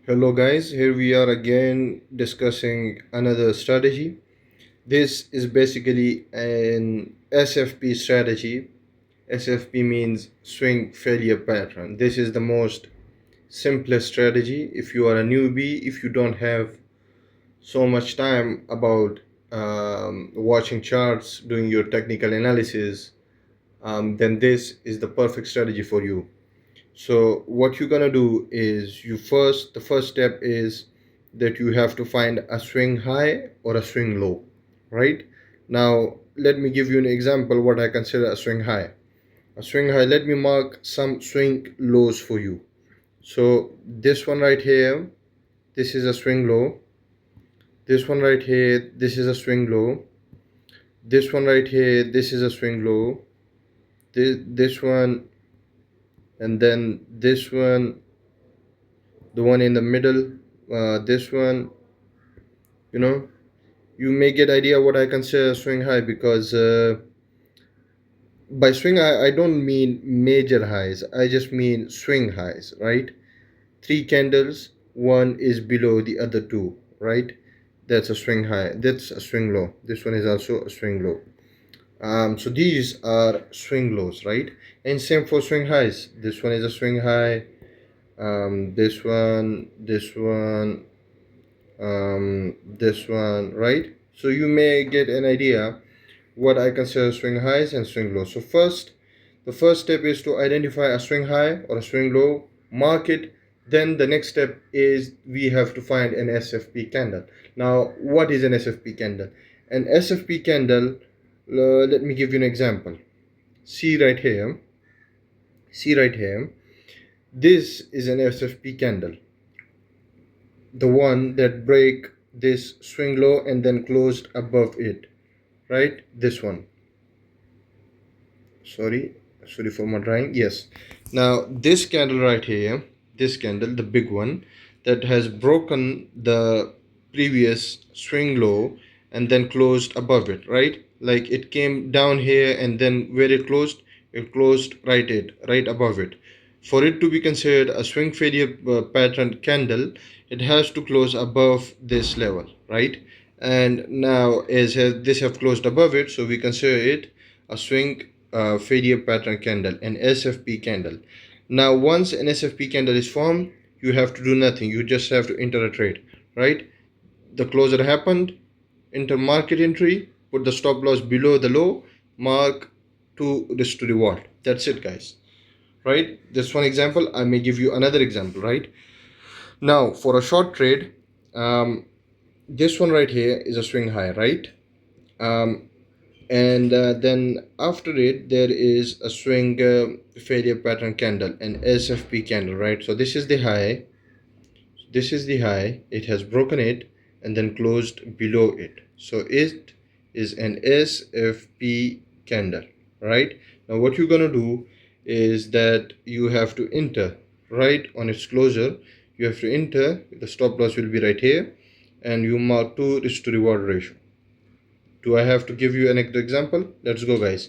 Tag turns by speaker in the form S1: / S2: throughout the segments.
S1: Hello guys, here we are again discussing another strategy. This is basically an SFP strategy. SFP means swing failure pattern. This is the most simplest strategy if you are a newbie, if you don't have so much time about watching charts, doing your technical analysis, then this is the perfect strategy for you. So what you're gonna do is the first step is that you have to find a swing high or a swing low, right? Now let me give you an example what I consider a swing high. A swing high, let me mark some swing lows for you. So this one right here, this is a swing low. This one right here, this is a swing low. This one right here, this is a swing low. This one, and then this one, the one in the middle, this one, you know, you may get idea what I consider swing high, because by swing high I don't mean major highs, I just mean swing highs, right? Three candles, one is below the other two, right? That's a swing high, that's a swing low. This one is also a swing low. So these are swing lows, right? And same for swing highs. This one is a swing high. This one, right? So you may get an idea what I consider swing highs and swing lows. So the first step is to identify a swing high or a swing low, mark it. Then the next step is we have to find an SFP candle. Now, what is an SFP candle? An SFP candle, let me give you an example. See right here. See right here. This is an SFP candle, the one that break this swing low and then closed above it, right? This one. Sorry for my drawing. Yes, now this candle right here, this candle, the big one that has broken the previous swing low and then closed above it, right? Like it came down here and then where it closed right above it. For it to be considered a swing failure pattern candle, it has to close above this level, right? And now as this have closed above it, so we consider it a swing failure pattern candle, an SFP candle. Now once an SFP candle is formed, you have to do nothing, you just have to enter a trade, right? The closure happened, enter market entry, put the stop loss below the low, mark to risk to reward. That's it guys, right? Just one example. I may give you another example, right? Now for a short trade, this one right here is a swing high, right? um, and then after it there is a swing failure pattern candle, an SFP candle, right? So this is the high, it has broken it and then closed below it, so it is an SFP candle, right? Now what you're gonna do is that you have to enter right on its closure, you have to enter, the stop loss will be right here, and you mark to risk to reward ratio. Do I have to give you an example? Let's go guys.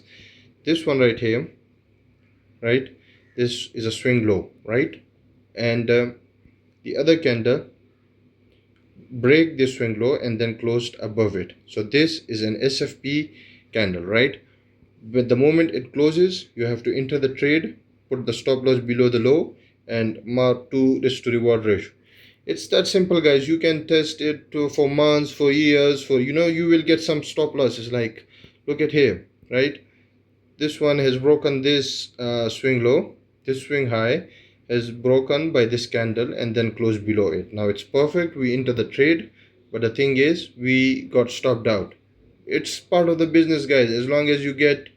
S1: This one right here, right, this is a swing low, right? And the other candle break this swing low and then closed above it, so this is an SFP candle, right? But the moment it closes, you have to enter the trade, put the stop loss below the low, and mark to risk to reward ratio. It's that simple guys. You can test it for months, for years, for you will get some stop losses. Like look at here, right? This one has broken this swing low, this swing high has broken by this candle and then closed below it. Now it's perfect, we enter the trade, but the thing is we got stopped out. It's part of the business guys. As long as you get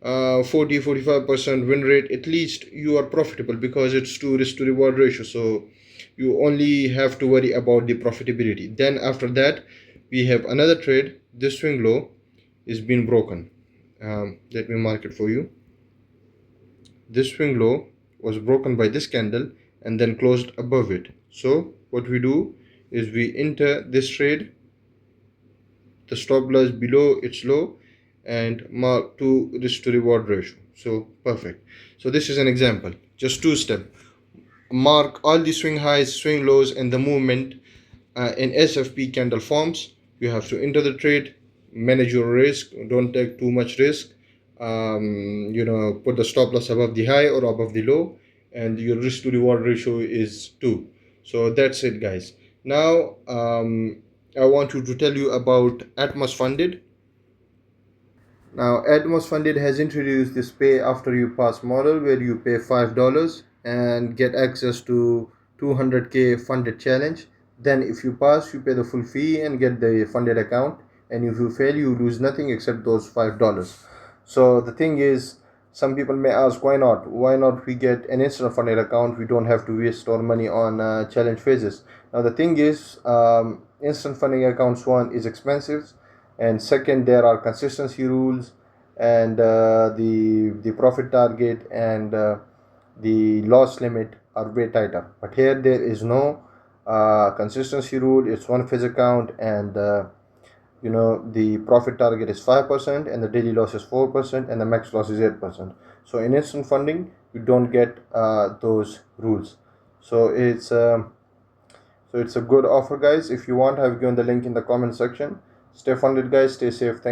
S1: 40-45% win rate, at least you are profitable, because it's to risk to reward ratio, so you only have to worry about the profitability. Then after that we have another trade. This swing low is been broken. Let me mark it for you. This swing low was broken by this candle and then closed above it. So what we do is we enter this trade, the stop loss below its low, and mark to risk to reward ratio. So perfect. So this is an example, just two step. mark all the swing highs, swing lows, and the movement in SFP candle forms. You have to enter the trade, manage your risk, don't take too much risk. Put the stop loss above the high or above the low, and your risk to reward ratio is 2. So that's it, guys. Now, I want you to tell you about Atmos Funded. Now, Atmos Funded has introduced this pay after you pass model where you pay $5 and get access to 200k funded challenge. Then, if you pass, you pay the full fee and get the funded account. And if you fail, you lose nothing except those $5. So, the thing is, some people may ask, why not? Why not we get an instant funded account? We don't have to waste our money on challenge phases. Now, the thing is, instant funding accounts, one, is expensive, and second, there are consistency rules, and the profit target and the loss limit are way tighter. But here there is no consistency rule. It's one phase account, and the profit target is 5% and the daily loss is 4% and the max loss is 8%. So in instant funding you don't get those rules. So it's a good offer, guys. If you want, I've given the link in the comment section. Stay funded, guys. Stay safe. Thank you.